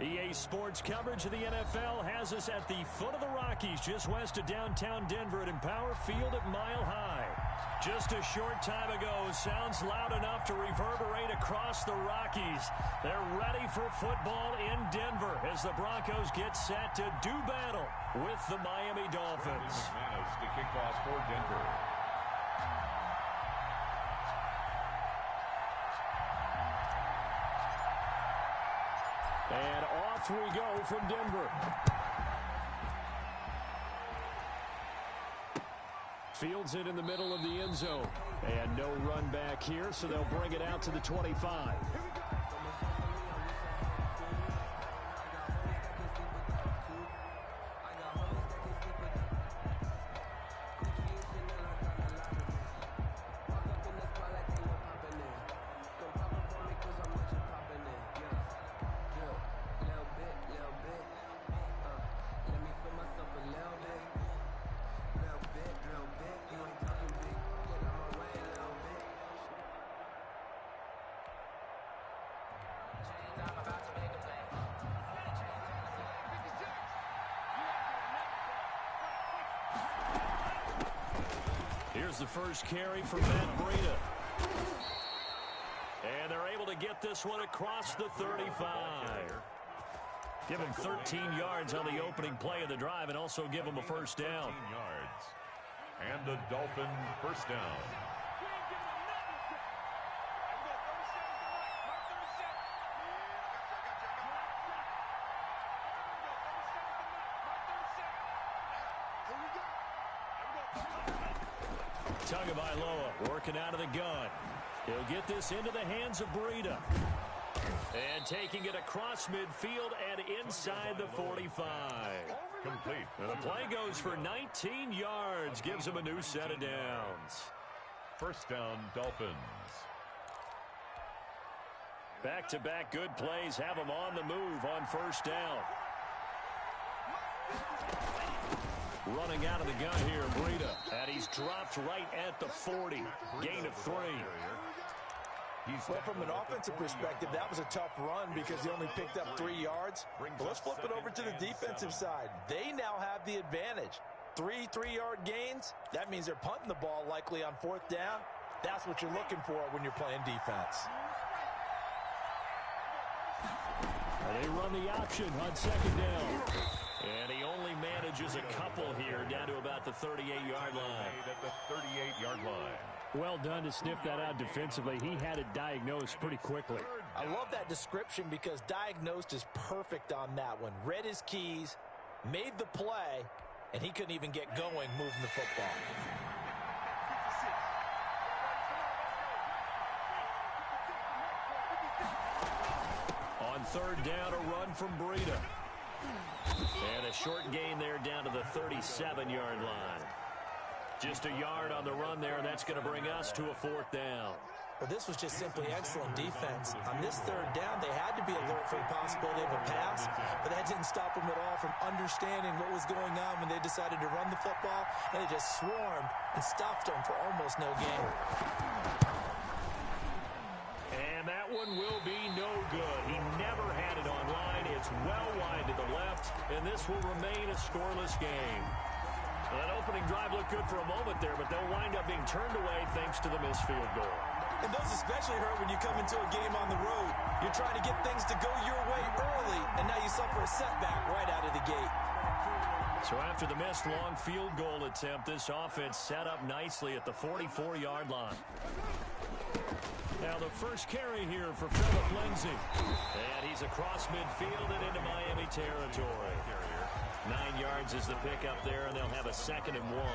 EA Sports coverage of the NFL has us at the foot of the Rockies, just west of downtown Denver at Empower Field at Mile High. Just a short time ago, sounds loud enough to reverberate across the Rockies. They're ready for football in Denver as the Broncos get set to do battle with the Miami Dolphins. To kick off for Denver. And off we go from Denver. Fields it in the middle of the end zone. And no run back here, so they'll bring it out to the 25. Here's the first carry for Matt Breida. And they're able to get this one across the 35. Give him 13 yards on the opening play of the drive and also give him a first down. 13 yards. And the Dolphin first down. Tagovailoa working out of the gun. He'll get this into the hands of Breida. And taking it across midfield and inside the 45. Complete. And the play goes for 19 yards. Gives him a new set of downs. First down, Dolphins. Back-to-back good plays have him on the move on first down. Running out of the gun here, Breida. And he's dropped right at the 40. Gain of 3. Well, from an offensive perspective, that was a tough run because he only picked up 3 yards. But let's flip it over to the defensive side. They now have the advantage. 3 3-yard gains. That means they're punting the ball likely on fourth down. That's what you're looking for when you're playing defense. And they run the option on second down. And he only manages a couple here down to about the 38-yard line. At the 38-yard line. Well done to sniff that out defensively. He had it diagnosed pretty quickly. I love that description because diagnosed is perfect on that one. Read his keys, made the play, and he couldn't even get going moving the football. On third down, a run from Breida. And a short gain there down to the 37-yard line. Just a yard on the run there, and that's going to bring us to a fourth down. Well, this was just simply excellent defense. On this third down, they had to be alert for the possibility of a pass, but that didn't stop them at all from understanding what was going on when they decided to run the football, and they just swarmed and stuffed them for almost no gain. And that one will be no good. He never had it on line. It's well wide to the left, and this will remain a scoreless game. Well, that opening drive looked good for a moment there, but they'll wind up being turned away thanks to the missed field goal. And those especially hurt when you come into a game on the road. You're trying to get things to go your way early, and now you suffer a setback right out of the gate. So after the missed long field goal attempt, this offense set up nicely at the 44-yard line. Now the first carry here for Phillip Lindsay. And he's across midfield and into Miami territory. 9 yards is the pickup there, and they'll have a 2nd and 1.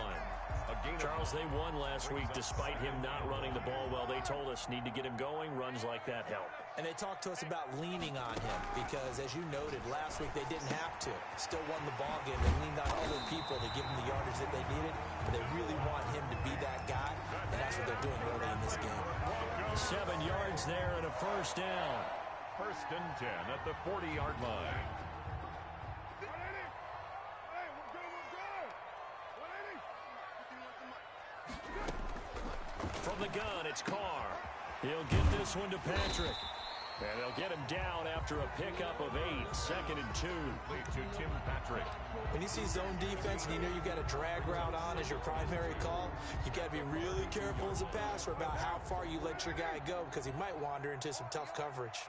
Charles, they won last week despite him not running the ball well. They told us need to get him going. Runs like that help. And they talked to us about leaning on him because, as you noted, last week they didn't have to. Still won the ball game. They leaned on other people to give them the yardage that they needed. But they really want him to be that guy, and that's what they're doing early in this game. 7 yards there and a first down. First and 10 at the 40-yard line. From the gun, it's Carr. He'll get this one to Patrick. And they'll get him down after a pickup of 8, 2nd and 2. Lead to Tim Patrick. When you see zone defense and you know you've got a drag route on as your primary call, you've got to be really careful as a passer about how far you let your guy go because he might wander into some tough coverage.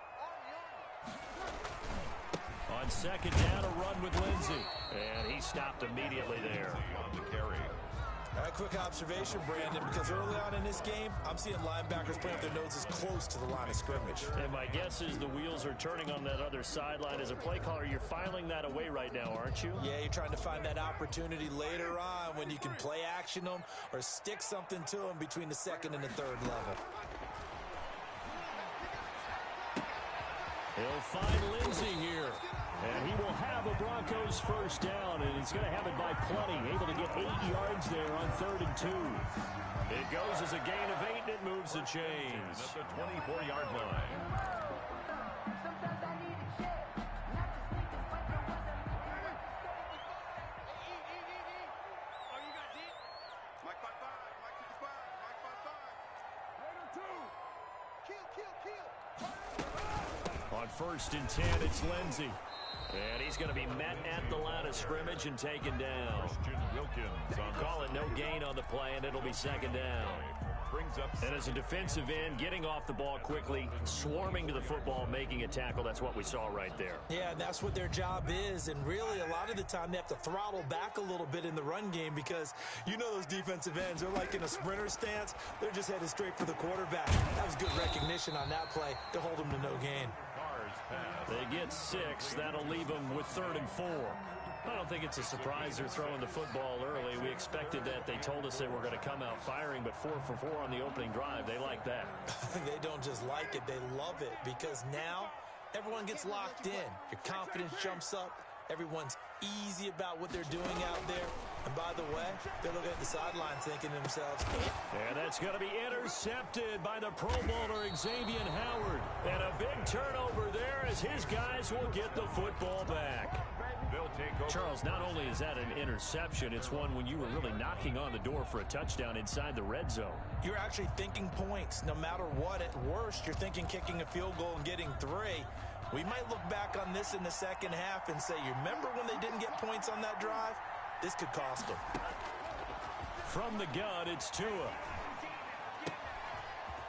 On 2nd down, a run with Lindsey. And he stopped immediately there. On the carry. A quick observation, Brandon, because early on in this game, I'm seeing linebackers playing with their noses close to the line of scrimmage. And my guess is the wheels are turning on that other sideline. As a play caller, you're filing that away right now, aren't you? Yeah, you're trying to find that opportunity later on when you can play action them or stick something to them between the 2nd and the 3rd level. He'll find Lindsey here. And he will have a Broncos first down, and he's going to have it by plenty. Able to get 8 yards there on 3rd and 2. It goes as a gain of 8, and it moves the chains. At the 24-yard line. Sometimes I need a check, not to sneak this like I was a man. Oh, you got deep? Mike 5-5, Mike 55, Mike 5-5. Raider 2. Kill. On 1st and 10, it's Lindsey. And he's going to be met at the line of scrimmage and taken down. Christian Wilkins on Call it no gain on the play, and it'll be 2nd down. brings up. And as a defensive end, getting off the ball quickly, swarming to the football, making a tackle, that's what we saw right there. Yeah, and that's what their job is. And really, a lot of the time, they have to throttle back a little bit in the run game because you know those defensive ends, they're like in a sprinter stance. They're just headed straight for the quarterback. That was good recognition on that play to hold them to no gain. They get 6. That'll leave them with 3rd and 4. I don't think it's a surprise they're throwing the football early. We expected that. They told us they were going to come out firing, but 4 for 4 on the opening drive. They like that. They don't just like it, they love it, because now everyone gets locked in. Your confidence jumps up. Everyone's easy about what they're doing out there. And by the way, they're looking at the sideline thinking to themselves, and that's going to be intercepted by the Pro Bowler Xavier Howard. And a big turnover there as his guys will get the football back. They'll take over. Charles, not only is that an interception, it's one when you were really knocking on the door for a touchdown inside the red zone. you're actually thinking points. No matter what, at worst, you're thinking kicking a field goal and getting 3. We might look back on this in the second half and say, you remember when they didn't get points on that drive? This could cost them. From the gun, it's Tua.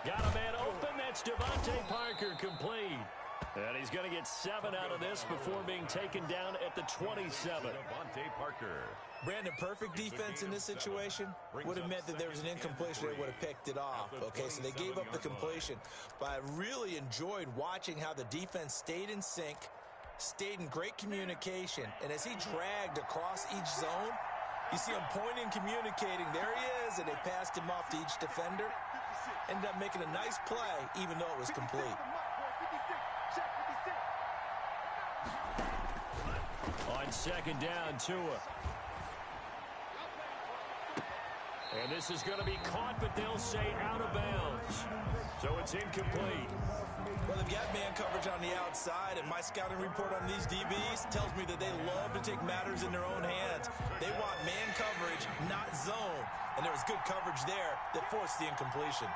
Got a man open. That's Devontae Parker complete. And he's going to get 7 out of this before being taken down at the 27. Devontae Parker. Brandon, perfect defense in this situation would have meant that there was an incompletion. They would have picked it off. Okay, so they gave up the completion. But I really enjoyed watching how the defense stayed in sync, stayed in great communication. And as he dragged across each zone, you see him pointing, communicating. There he is, and they passed him off to each defender. Ended up making a nice play, even though it was complete. On second down, Tua. And this is going to be caught, but they'll say out of bounds. So it's incomplete. Well, they've got man coverage on the outside, and my scouting report on these DBs tells me that they love to take matters in their own hands. They want man coverage, not zone. And there was good coverage there that forced the incompletion.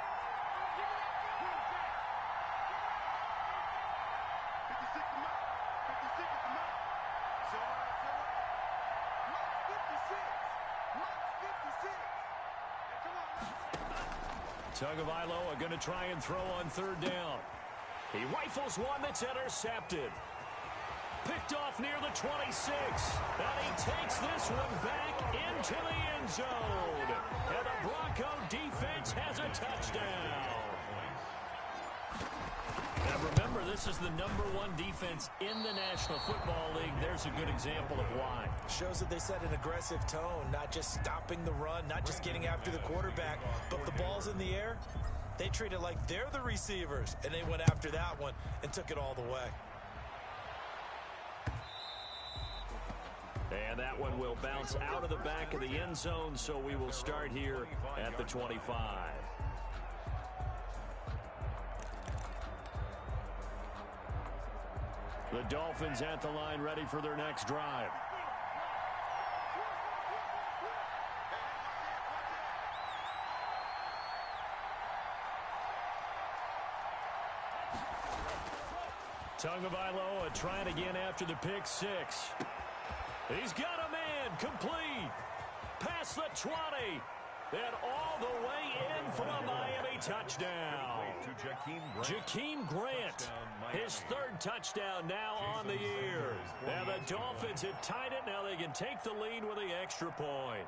Tagovailoa going to try and throw on third down. He rifles one that's intercepted. Picked off near the 26. And he takes this one back into the end zone. And the Bronco defense has a touchdown. Now remember, this is the #1 defense in the National Football League. There's a good example of why. Shows that they set an aggressive tone, not just stopping the run, not just getting after the quarterback, but the ball's in the air. They treat it like they're the receivers, and they went after that one and took it all the way. And that one will bounce out of the back of the end zone, so we will start here at the 25. The Dolphins at the line, ready for their next drive. Tagovailoa trying again after the pick six. He's got a man complete. Past the 20. And all the way in for a Miami touchdown. Jakeem Grant, his third touchdown now on the year. And the Dolphins have tied it. Now they can take the lead with the extra point.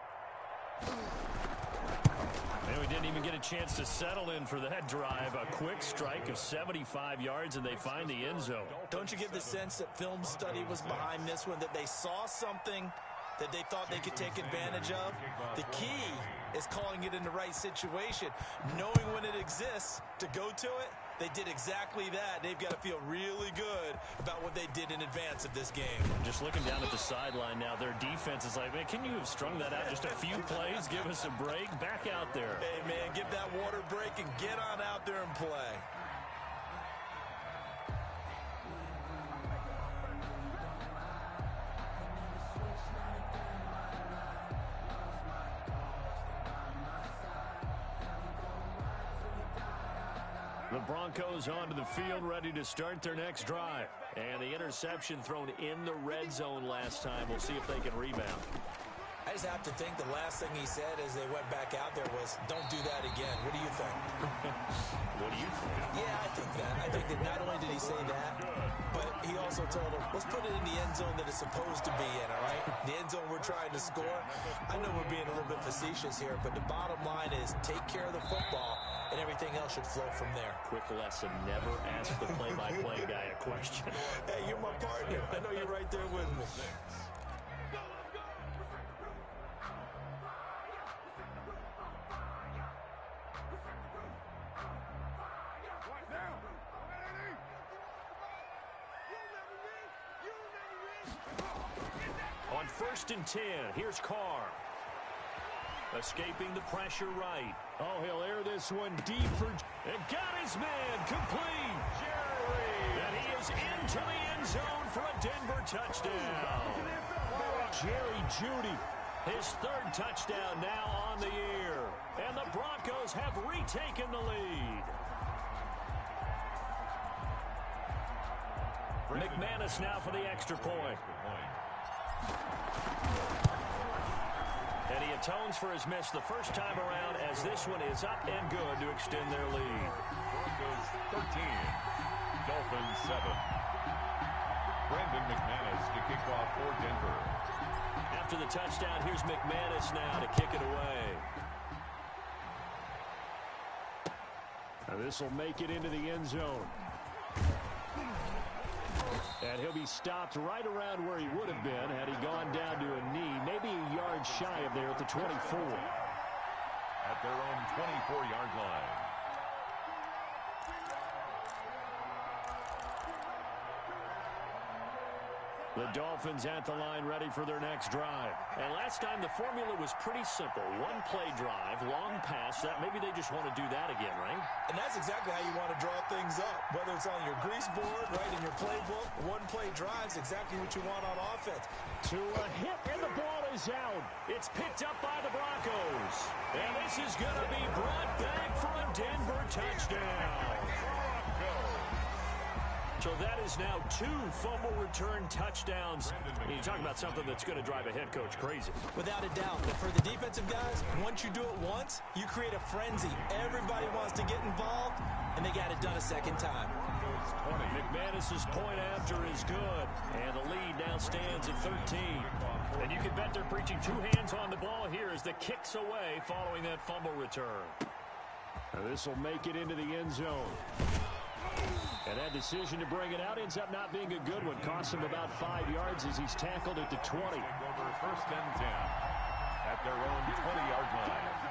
And we didn't even get a chance to settle in for that drive. A quick strike of 75 yards, and they find the end zone. Don't you get the sense that film study was behind this one, that they saw something that they thought they could take advantage of? The key is calling it in the right situation, knowing when it exists to go to it. They did exactly that. They've got to feel really good about what they did in advance of this game. Just looking down at the sideline now, their defense is like, man, can you have strung that out just a few plays? Give us a break. Back out there. Hey, man, give that water break and get on out there and play. The Broncos onto the field, ready to start their next drive. And the interception thrown in the red zone last time. We'll see if they can rebound. I just have to think the last thing he said as they went back out there was, don't do that again. What do you think? What do you think? Yeah, I think that. I think that not only did he say that, but he also told them, let's put it in the end zone that it's supposed to be in, all right? The end zone we're trying to score. I know we're being a little bit facetious here, but the bottom line is take care of the football, and everything else should flow from there. Quick lesson, never ask the play-by-play guy a question. Hey, you're my partner. I know you're right there with me. On 1st and 10, here's Carr. Escaping the pressure right. Oh, he'll air this one deep for... And got his man complete. And he is into the end zone for a Denver touchdown. Jerry Jeudy, his third touchdown now on the year. And the Broncos have retaken the lead. McManus now for the extra point. And he atones for his miss the first time around as this one is up and good to extend their lead. Broncos 13, Dolphins 7. Brandon McManus to kick off for Denver. After the touchdown, here's McManus now to kick it away. This will make it into the end zone. And he'll be stopped right around where he would have been had he gone down to a knee, maybe a yard shy of there at the 24. At their own 24-yard line. The Dolphins at the line ready for their next drive. And last time the formula was pretty simple. One play drive, long pass. That maybe they just want to do that again, right? And that's exactly how you want to draw things up. Whether it's on your grease board, right in your playbook, one play drive's exactly what you want on offense. To a hit, and the ball is out. It's picked up by the Broncos. And this is going to be brought back for a Denver touchdown. So that is now 2 fumble return touchdowns. You talk about something that's going to drive a head coach crazy. Without a doubt. But for the defensive guys, once you do it once, you create a frenzy. Everybody wants to get involved, and they got it done a second time. McManus's point after is good. And the lead now stands at 13. And you can bet they're preaching 2 hands on the ball here as the kick's away following that fumble return. This will make it into the end zone. And that decision to bring it out ends up not being a good one. Costs him about 5 yards as he's tackled at the 20. Over 1st and 10 at their own 20-yard line.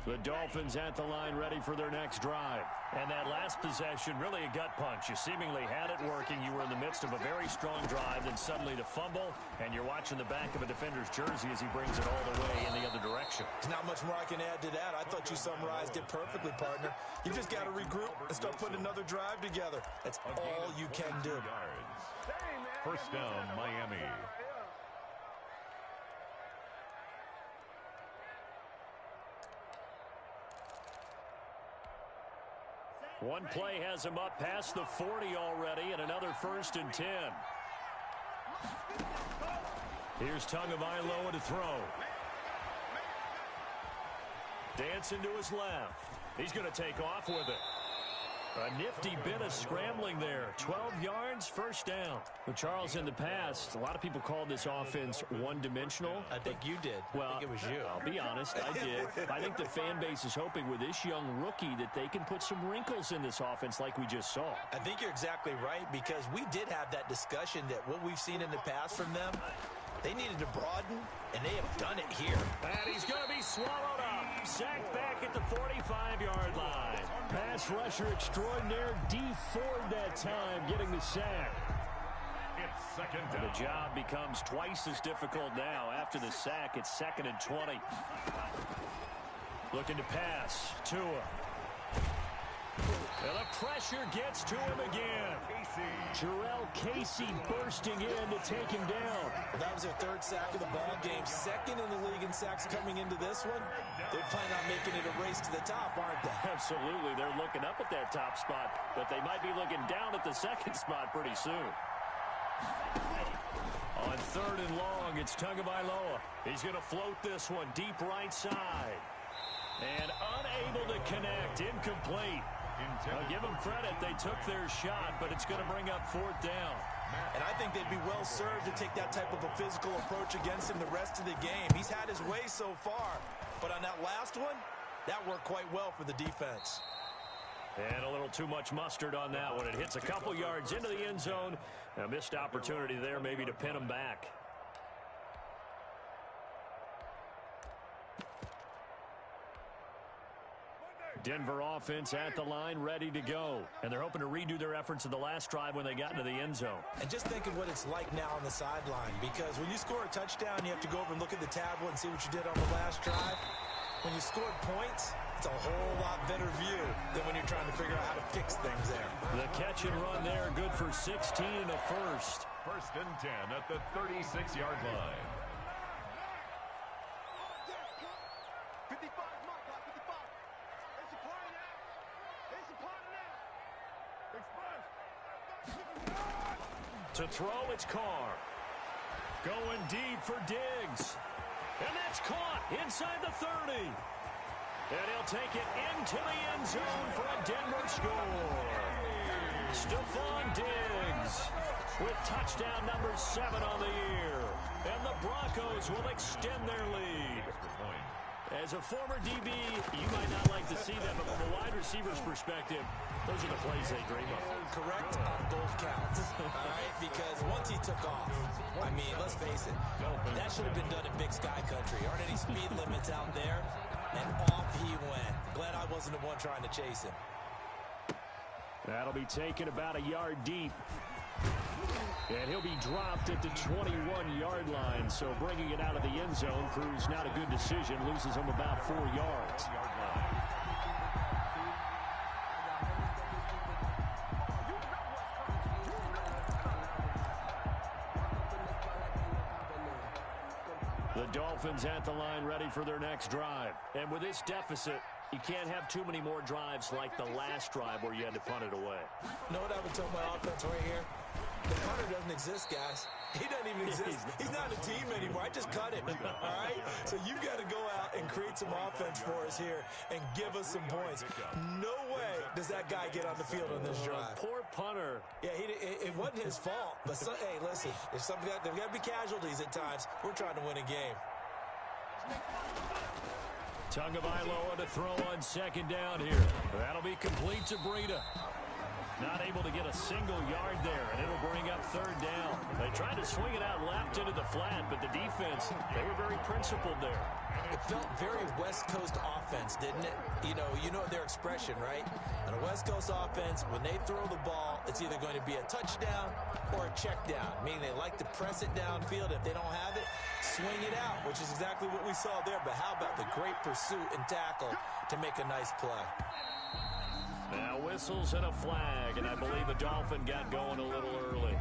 The Dolphins at the line ready for their next drive. And that last possession, really a gut punch. You seemingly had it working. You were in the midst of a very strong drive, then suddenly the fumble, and you're watching the back of a defender's jersey as he brings it all the way in the other direction. There's not much more I can add to that. I thought you summarized it perfectly, partner. You just got to regroup and start putting another drive together. That's all you can do. First down, Miami. One play has him up past the 40 already, and another 1st and 10. Here's Tagovailoa to throw. Dancing to his left. He's going to take off with it. A nifty bit of scrambling there. 12 yards, 1st down. Well, Charles, in the past, a lot of people called this offense one-dimensional. I think you did. Well, I think it was you. I'll be honest, I did. I think the fan base is hoping with this young rookie that they can put some wrinkles in this offense like we just saw. I think you're exactly right, because we did have that discussion that what we've seen in the past from them, they needed to broaden, and they have done it here. And he's going to be swallowed up. Sacked back at the 45-yard line. Pass rusher extraordinaire, D. Ford that time getting the sack. It's 2nd down. And the job becomes twice as difficult now. After the sack, it's 2nd and 20. Looking to pass. Tua. And the pressure gets to him again. Jarrell Casey bursting in to take him down. That was their 3rd sack of the ball game. 2nd in the league in sacks coming into this one. They're planning on making it a race to the top, aren't they? Absolutely. They're looking up at that top spot, but they might be looking down at the 2nd spot pretty soon. On 3rd and long, it's Tagovailoa. He's going to float this one deep right side. And unable to connect. Incomplete. I'll give them credit. They took their shot, but it's going to bring up 4th down. And I think they'd be well served to take that type of a physical approach against him the rest of the game. He's had his way so far, but on that last one, that worked quite well for the defense. And a little too much mustard on that one. It hits a couple yards into the end zone. A missed opportunity there maybe to pin him back. Denver offense at the line, ready to go. And they're hoping to redo their efforts in the last drive when they got into the end zone. And just think of what it's like now on the sideline, because when you score a touchdown, you have to go over and look at the tablet and see what you did on the last drive. When you scored points, it's a whole lot better view than when you're trying to figure out how to fix things there. The catch and run there, good for 16 and a 1st. 1st and 10 at the 36-yard line. 55, Mike, 55. They supplying that. They supplying that. To throw, it's Carr. Going deep for Diggs. And that's caught inside the 30. And he'll take it into the end zone for a Denver score. Stephon Diggs with touchdown number 7 on the year. And the Broncos will extend their lead. As a former DB, you might not like to see that, but from a wide receiver's perspective, those are the plays they dream of. Correct on both counts, all right? Because once he took off, I mean, let's face it, that should have been done in Big Sky Country. Aren't any speed limits out there? And off he went. Glad I wasn't the one trying to chase him. That'll be taken about a yard deep. And he'll be dropped at the 21-yard line, so bringing it out of the end zone proves not a good decision. Loses him about 4 yards. The Dolphins at the line ready for their next drive. And with this deficit, you can't have too many more drives like the last drive where you had to punt it away. You know what I would tell my offense right here? The punter doesn't exist, guys. He doesn't even exist. He's not a team anymore. I just cut him, all right? So you've got to go out and create some offense for us here and give us some points. No way does that guy get on the field on this drive. Poor punter. Yeah, it wasn't his fault. But, hey, listen, there's got to be casualties at times. We're trying to win a game. Tagovailoa to throw on 2nd down here. That'll be complete to Breida. Not able to get a single yard there, and it'll bring up third down. They tried to swing it out left into the flat, but the defense, they were very principled there. It felt very West Coast offense, didn't it? You know their expression, right? On a West Coast offense, when they throw the ball, it's either going to be a touchdown or a check down, meaning they like to press it downfield. If they don't have it, swing it out, which is exactly what we saw there. But how about the great pursuit and tackle to make a nice play? Now whistles and a flag, and I believe the Dolphin got going a little early.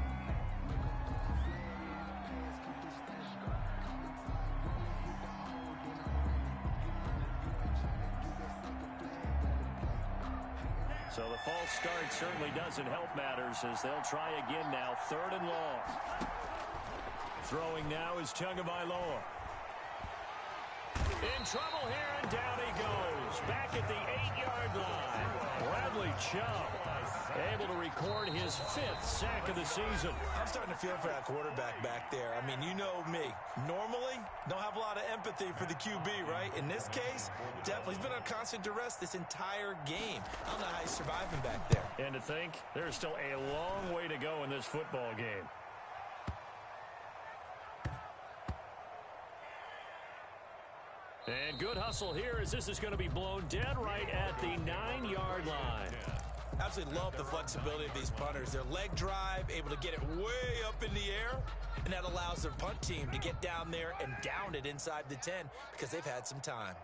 So the false start certainly doesn't help matters as they'll try again now, third and long. Throwing now is Tagovailoa. In trouble here, and down he goes. Back at the 8-yard line. Bradley Chubb able to record his 5th sack of the season. I'm starting to feel for that quarterback back there. I mean, you know me. Normally, don't have a lot of empathy for the QB, right? In this case, definitely. He's been on constant duress this entire game. I don't know how he's surviving back there. And to think, there's still a long way to go in this football game. And good hustle here as this is going to be blown dead right at the 9-yard line. Absolutely love the flexibility of these punters. Their leg drive, able to get it way up in the air, and that allows their punt team to get down there and down it inside the 10 because they've had some time.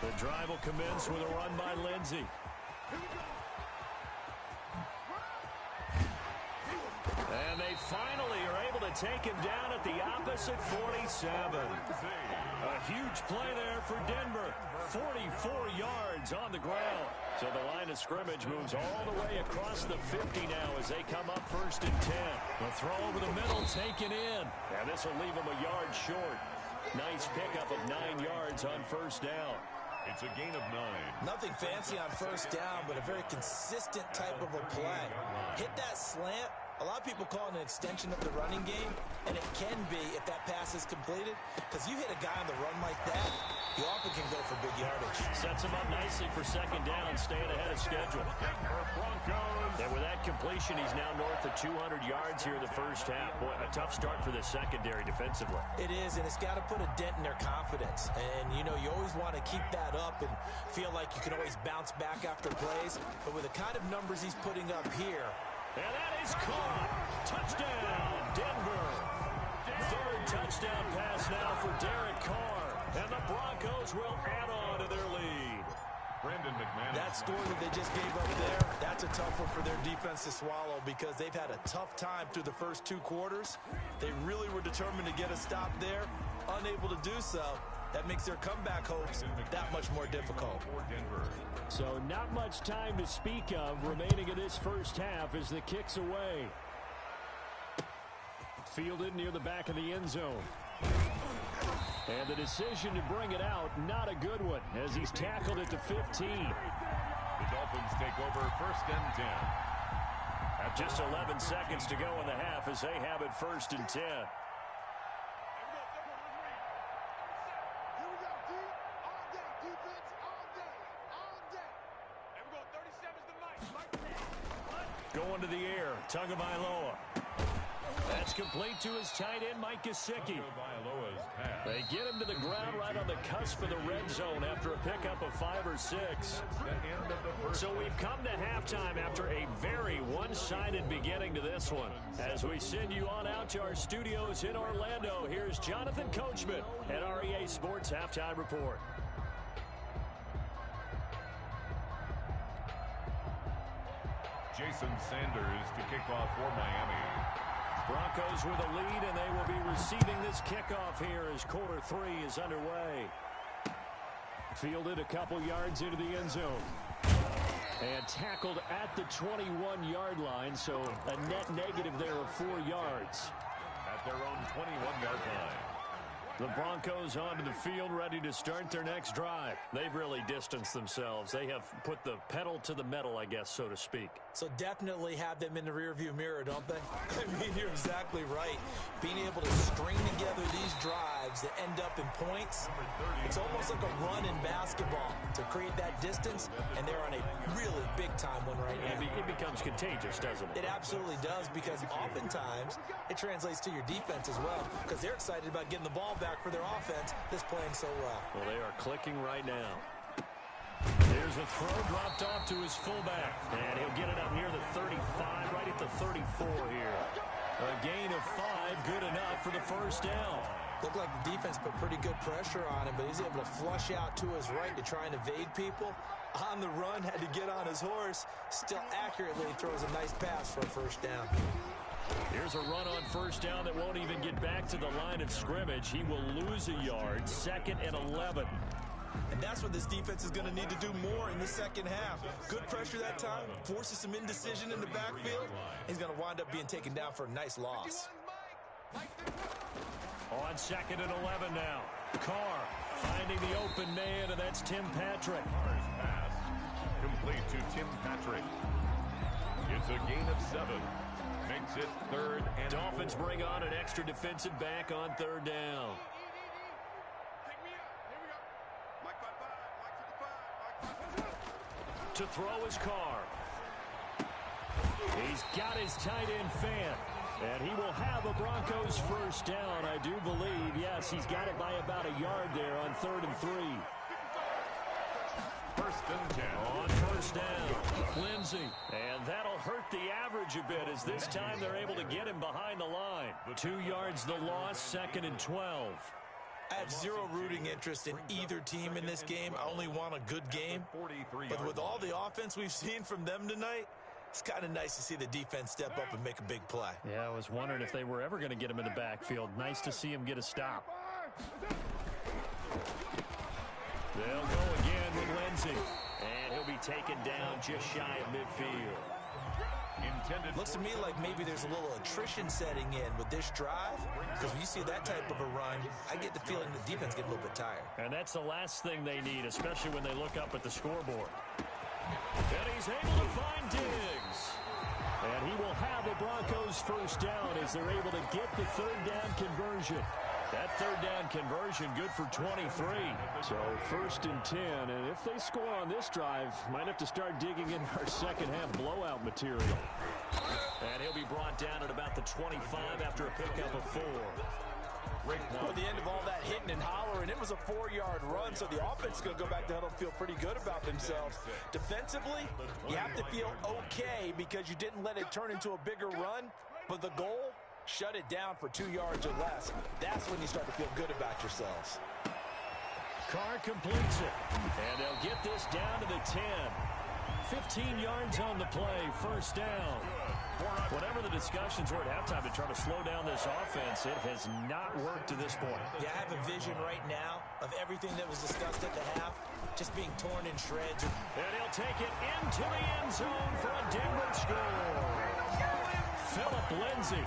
The drive will commence with a run by Lindsey. And they finally are able to take him down at the opposite 47. A huge play there for Denver. 44 yards on the ground. So the line of scrimmage moves all the way across the 50 now as they come up 1st and 10. The throw over the middle taken in. And this will leave them a yard short. Nice pickup of 9 yards on 1st down. It's a gain of 9. Nothing fancy on 1st down, but a very consistent type of a play. Hit that slant. A lot of people call it an extension of the running game, and it can be if that pass is completed, because you hit a guy on the run like that, you often can go for big yardage. Sets him up nicely for 2nd down, staying ahead of schedule. Broncos. And with that completion, he's now north of 200 yards here in the 1st half. Boy, a tough start for the secondary defensively. It is, and it's got to put a dent in their confidence. And, you know, you always want to keep that up and feel like you can always bounce back after plays. But with the kind of numbers he's putting up here, and that is caught. Touchdown, Denver. 3rd touchdown pass now for Derek Carr. And the Broncos will add on to their lead. Brandon McManus. that score that they just gave up there, that's a tough one for their defense to swallow because they've had a tough time through the first 2 quarters. They really were determined to get a stop there, unable to do so. That makes their comeback hopes that much more difficult. So not much time to speak of remaining in this first half as the kick's away. Fielded near the back of the end zone. And the decision to bring it out, not a good one, as he's tackled at the 15. The Dolphins take over 1st and 10. At just 11 seconds to go in the half as they have it 1st and 10. Going to the air, Tagovailoa. That's complete to his tight end, Mike Gesicki. They get him to the ground right on the cusp of the red zone after a pickup of 5 or 6. So we've come to halftime after a very one-sided beginning to this one. As we send you on out to our studios in Orlando, here's Jonathan Coachman at REA Sports Halftime Report. Jason Sanders to kick off for Miami. Broncos with a lead, and they will be receiving this kickoff here as quarter 3 is underway. Fielded a couple yards into the end zone. And tackled at the 21-yard line, so a net negative there of 4 yards. At their own 21-yard line. The Broncos onto the field, ready to start their next drive. They've really distanced themselves. They have put the pedal to the metal, I guess, so to speak. So definitely have them in the rearview mirror, don't they? I mean, you're exactly right. Being able to string together these drives that end up in points, it's almost like a run in basketball to create that distance, and they're on a really big-time one right now. It becomes contagious, doesn't it? It absolutely does, because oftentimes it translates to your defense as well, because they're excited about getting the ball back for their offense that's playing so well. Well, they are clicking right now. There's a throw dropped off to his fullback, and he'll get it up near the 35, right at the 34 here. A gain of 5, good enough for the first down. Looked like the defense put pretty good pressure on him, but he's able to flush out to his right to try and evade people. On the run, had to get on his horse. Still accurately throws a nice pass for a first down. Here's a run on first down that won't even get back to the line of scrimmage. He will lose a yard, 2nd and 11. And that's what this defense is going to need to do more in the second half. Good pressure that time, forces some indecision in the backfield. He's going to wind up being taken down for a nice loss. On 2nd and 11 now. Carr finding the open man, and that's Tim Patrick. Carr's pass complete to Tim Patrick. It's a gain of 7. Makes it 3rd and Dolphins 4. bring on an extra defensive back on 3rd down. Take me up. Here we go. Mike 5-5. Mike 55. To throw his Carr. He's got his tight end fan. And he will have a Broncos first down, I do believe. Yes, he's got it by about a yard there on 3rd and 3. 1st and 10. On first down, Lindsey. And that'll hurt the average a bit, as this time they're able to get him behind the line. 2 yards the loss, 2nd and 12. I have zero rooting interest in either team in this game. I only want a good game. But with all the offense we've seen from them tonight, it's kind of nice to see the defense step up and make a big play. Yeah, I was wondering if they were ever going to get him in the backfield. Nice to see him get a stop. They'll go again with Lindsey. And he'll be taken down just shy of midfield. Looks to me like maybe there's a little attrition setting in with this drive, because when you see that type of a run, I get the feeling the defense gets a little bit tired. And that's the last thing they need, especially when they look up at the scoreboard. And he's able to find Diggs. And he will have the Broncos first down as they're able to get the 3rd down conversion. That 3rd down conversion good for 23. So 1st and 10. And if they score on this drive, might have to start digging in our second half blowout material. And he'll be brought down at about the 25 after a pickup of 4. At the end of all that hitting and hollering, it was a 4-yard run, so the offense is going to go back to huddle and feel pretty good about themselves. Defensively, you have to feel okay because you didn't let it turn into a bigger run, but the goal, shut it down for 2 yards or less. That's when you start to feel good about yourselves. Carr completes it, and they'll get this down to the 10. 15 yards on the play, first down. Whatever the discussions were at halftime to try to slow down this offense, it has not worked to this point. Yeah, I have a vision right now of everything that was discussed at the half just being torn in shreds. And he'll take it into the end zone for a Denver score. Phillip Lindsay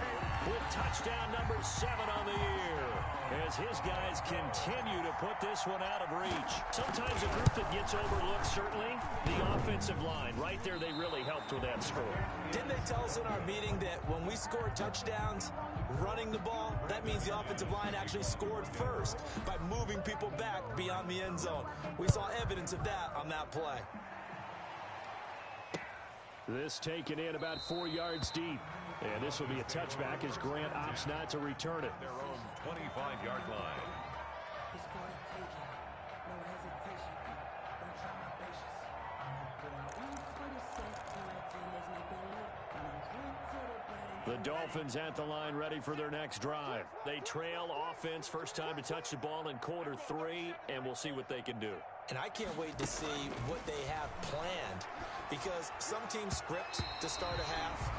with touchdown number 7 on the year, as his guys continue to put this one out of reach. Sometimes a group that gets overlooked, certainly, the offensive line. Right there, they really helped with that score. Didn't they tell us in our meeting that when we score touchdowns running the ball, that means the offensive line actually scored first by moving people back beyond the end zone? We saw evidence of that on that play. This taken in about 4 yards deep. And this will be a touchback as Grant opts not to return it. Their own 25-yard line. The Dolphins at the line ready for their next drive. They trail offense, first time to touch the ball in quarter 3, and we'll see what they can do. And I can't wait to see what they have planned, because some teams script to start a half.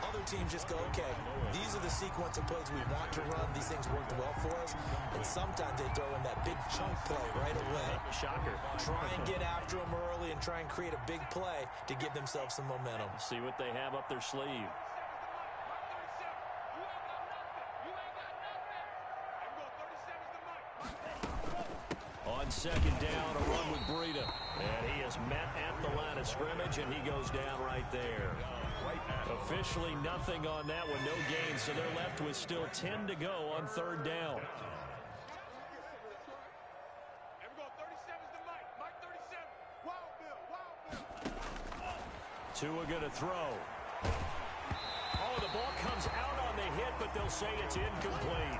Other teams just go, okay, these are the sequence of plays we want to run. These things worked well for us. And sometimes they throw in that big chunk play right away. Shocker. Try and get after them early and try and create a big play to give themselves some momentum. See what they have up their sleeve. on second down, a run with Breida. And he is met at the line of scrimmage, and he goes down right there. Officially nothing on that one, no gain, so they're left with still 10 to go on third down. Tua going to throw. Oh, the ball comes out on the hit, but they'll say it's incomplete.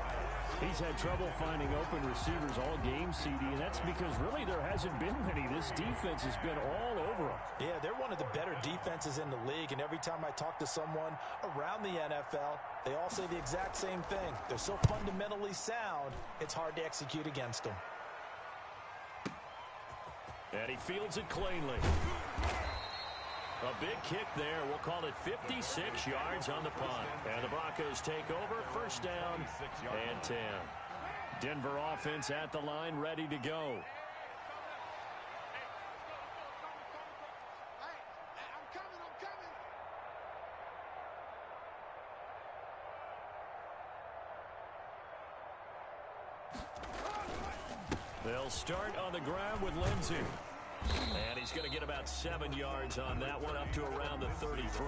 He's had trouble finding open receivers all game, CD, and that's because really there hasn't been many. This defense has been all over them. Yeah, they're one of the better defenses in the league, and every time I talk to someone around the NFL, they all say the exact same thing. They're so fundamentally sound, it's hard to execute against them. And he fields it cleanly. A big kick there. We'll call it 56 yards on the punt. And the Broncos take over. First down and 10. Denver offense at the line, ready to go. They'll start on the ground with Lindsey. And he's going to get about 7 yards on that one, up to around the 33.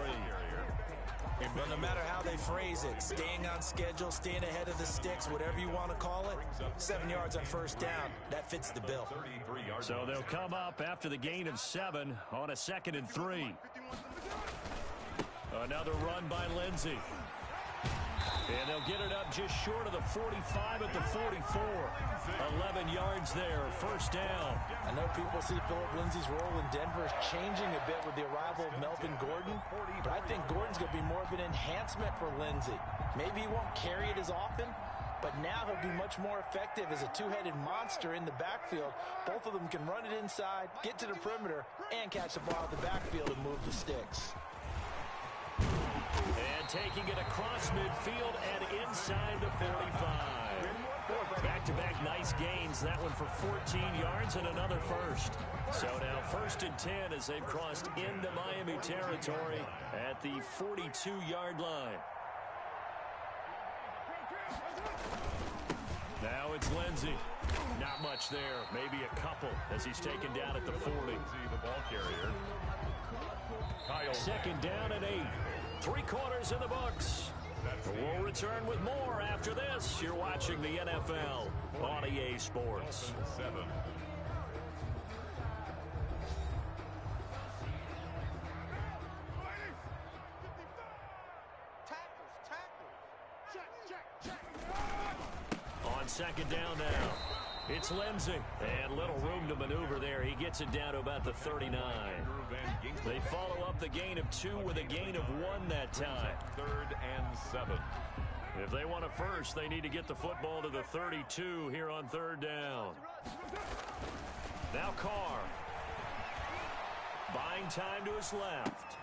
But no matter how they phrase it, staying on schedule, staying ahead of the sticks, whatever you want to call it, 7 yards on first down, that fits the bill. So they'll come up after the gain of 7 on a 2nd and 3. Another run by Lindsey. And they'll get it up just short of the 45 at the 44. 11 yards there, first down. I know people see Phillip Lindsay's role in Denver is changing a bit with the arrival of Melvin Gordon, but I think Gordon's going to be more of an enhancement for Lindsay. Maybe he won't carry it as often, but now he'll be much more effective as a two-headed monster in the backfield. Both of them can run it inside, get to the perimeter, and catch the ball in the backfield and move the sticks. And taking it across midfield and inside the 45. Back-to-back nice gains. That one for 14 yards and another first. So now first and 10 as they've crossed into Miami territory at the 42-yard line. Now it's Lindsey. Not much there. Maybe a couple as he's taken down at the 40. The ball carrier. Second down and 8. 3 quarters in the books. We'll return with more after this. You're watching the NFL on EA Sports. 7. On second down now, it's Lindsey. And little room to maneuver there. He gets it down to about the 39. They follow up the gain of 2 with a gain of 1 that time. 3rd and 7. If they want a first, they need to get the football to the 32 here on third down. Now Carr. Buying time to his left.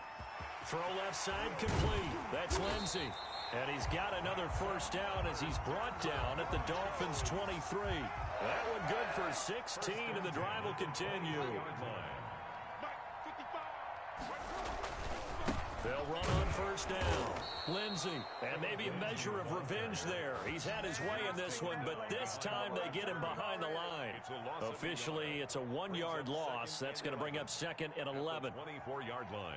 Throw left side complete. That's Lindsey. And he's got another first down as he's brought down at the Dolphins' 23. That one good for 16, and the drive will continue. They'll run on first down. Lindsey, and maybe a measure of revenge there. He's had his way in this one, but this time they get him behind the line. Officially, it's a 1-yard loss. That's going to bring up 2nd and 11. 24-yard line.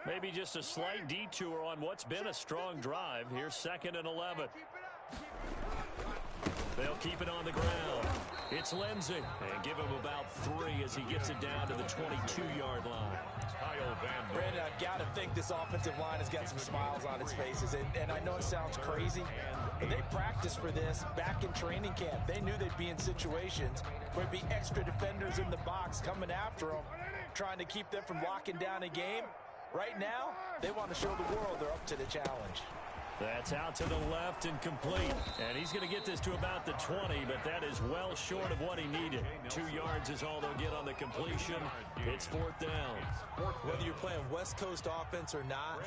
Maybe just a slight detour on what's been a strong drive. Here's 2nd and 11. They'll keep it on the ground. It's Lindsey. And give him about 3 as he gets it down to the 22-yard line. Brandon, I've got to think this offensive line has got some smiles on its faces. And I know it sounds crazy, but they practiced for this back in training camp. They knew they'd be in situations where there'd be extra defenders in the box coming after them, trying to keep them from locking down a game. Right now, they want to show the world they're up to the challenge. That's out to the left and complete. And he's going to get this to about the 20, but that is well short of what he needed. 2 yards is all they'll get on the completion. It's 4th down. Whether you're playing West Coast offense or not,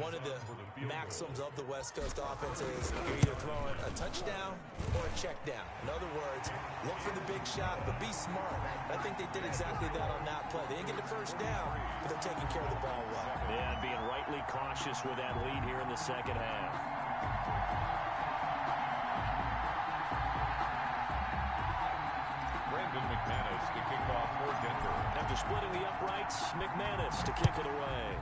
one of the maxims of the West Coast offense is you're either throwing a touchdown or a check down. In other words, look for the big shot, but be smart. I think they did exactly that on that play. They didn't get the first down, but they're taking care of the ball well. Yeah, and being rightly cautious with that lead here in the second half. Brandon McManus to kick off for Denver. After splitting the uprights, McManus to kick it away.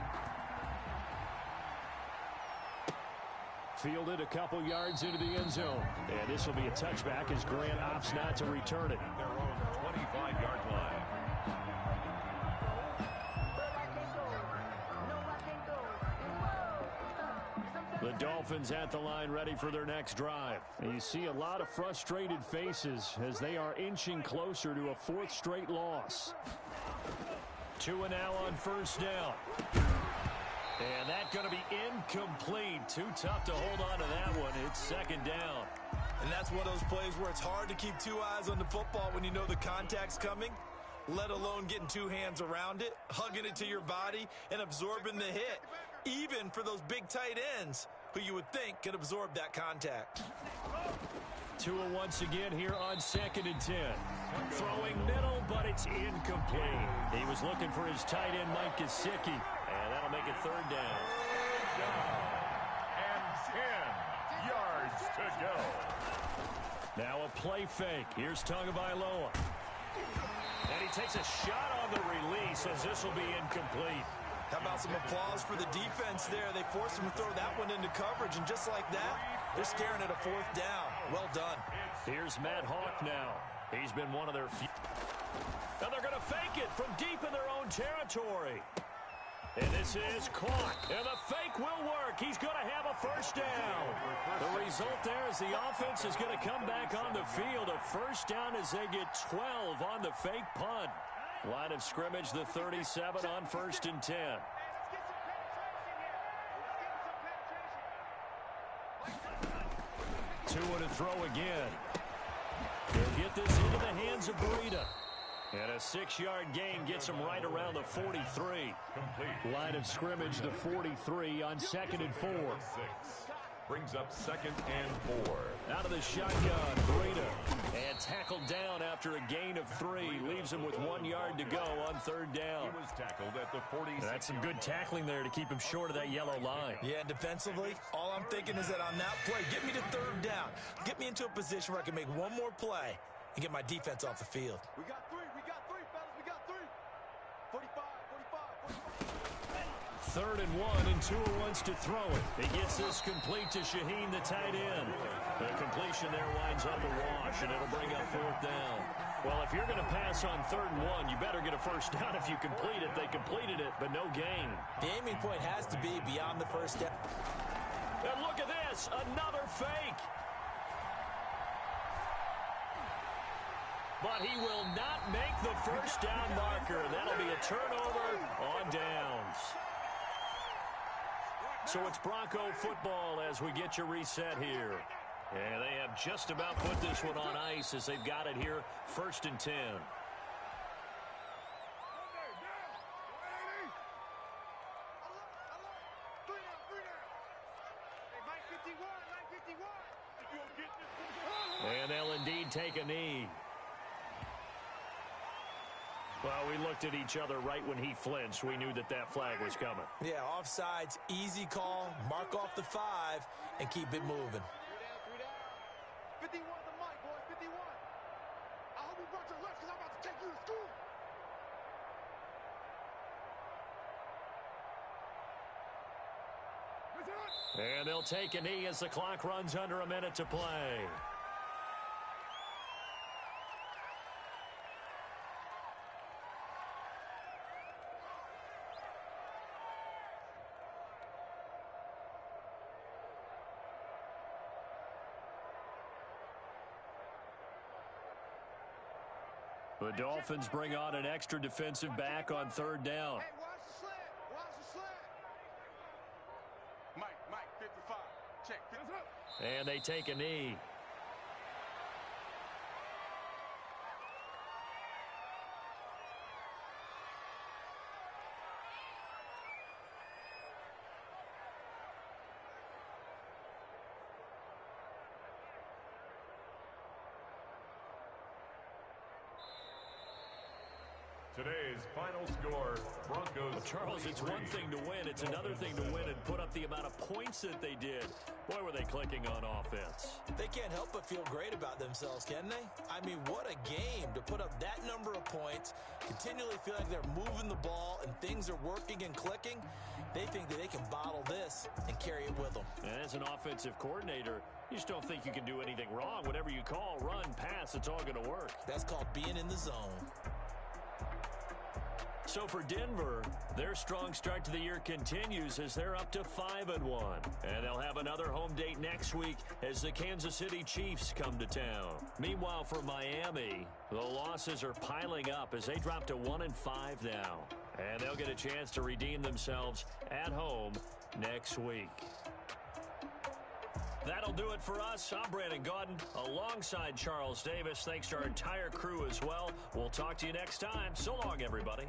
Fielded a couple yards into the end zone. And this will be a touchback as Grant opts not to return it. Their own 25-yard line. The Dolphins at the line ready for their next drive. And you see a lot of frustrated faces as they are inching closer to a 4th straight loss. 2 and now on 1st down. And that's going to be incomplete. Too tough to hold on to that one. It's 2nd down. And that's one of those plays where it's hard to keep 2 eyes on the football when you know the contact's coming, let alone getting 2 hands around it, hugging it to your body, and absorbing the hit, even for those big tight ends who you would think could absorb that contact. Tua once again here on 2nd and 10. Throwing middle, but it's incomplete. He was looking for his tight end, Mike Gesicki, and that'll make it 3rd down. And 10 yards to go. Now a play fake. Here's Tagovailoa. And he takes a shot on the release as this will be incomplete. How about some applause for the defense there? They forced him to throw that one into coverage, and just like that, they're staring at a 4th down. Well done. Here's Matt Hawk now. He's been one of their few. Now they're going to fake it from deep in their own territory. And this is caught. And the fake will work. He's going to have a 1st down. The result there is the offense is going to come back on the field. A 1st down as they get 12 on the fake punt. Line of scrimmage, the 37 on 1st and 10. Tua to throw again. They'll get this into the hands of Breida. And a 6-yard gain gets him right around the 43. Complete. Line of scrimmage, the 43 on 2nd and 4. 6. Brings up 2nd and 4. Out of the shotgun, Breida. And tackled down after a gain of 3. Leaves him with 1 yard to go on 3rd down. He was tackled at the 46. That's some good tackling there to keep him short of that yellow line. Yeah, defensively, all I'm thinking is that on that play, get me to 3rd down. Get me into a position where I can make one more play and get my defense off the field. We got 3, fellas, we got 3. 45. 3rd and 1, and Tua wants to throw it. He gets this complete to Shaheen, the tight end. The completion there winds up a wash, and it'll bring up 4th down. Well, if you're going to pass on 3rd and 1, you better get a 1st down if you complete it. They completed it, but no gain. The aiming point has to be beyond the 1st down. And look at this, another fake. But he will not make the 1st down marker. That'll be a turnover on downs. So it's Bronco football as we get you reset here. And they have just about put this one on ice as they've got it here, 1st and 10. And they'll indeed take a knee. Well, we looked at each other right when he flinched. We knew that that flag was coming. Yeah, offsides, easy call, mark off the 5, and keep it moving. 51 the mic, boys, 51. I hope you brought your lunch because I'm about to take you to school. And they'll take a knee as the clock runs under a minute to play. The Dolphins bring on an extra defensive back on 3rd down. Hey, watch the slant. Watch the slant. Mike, 55. And they take a knee. Today's final score, Broncos. Well, Charles, it's one thing to win. It's another thing to win and put up the amount of points that they did. Boy, were they clicking on offense. They can't help but feel great about themselves, can they? I mean, what a game to put up that number of points, continually feel like they're moving the ball and things are working and clicking. They think that they can bottle this and carry it with them. And as an offensive coordinator, you just don't think you can do anything wrong. Whatever you call, run, pass, it's all going to work. That's called being in the zone. So for Denver, their strong start to the year continues as they're up to 5-1. And they'll have another home date next week as the Kansas City Chiefs come to town. Meanwhile, for Miami, the losses are piling up as they drop to 1-5 now. And they'll get a chance to redeem themselves at home next week. That'll do it for us. I'm Brandon Gaudin alongside Charles Davis. Thanks to our entire crew as well. We'll talk to you next time. So long, everybody.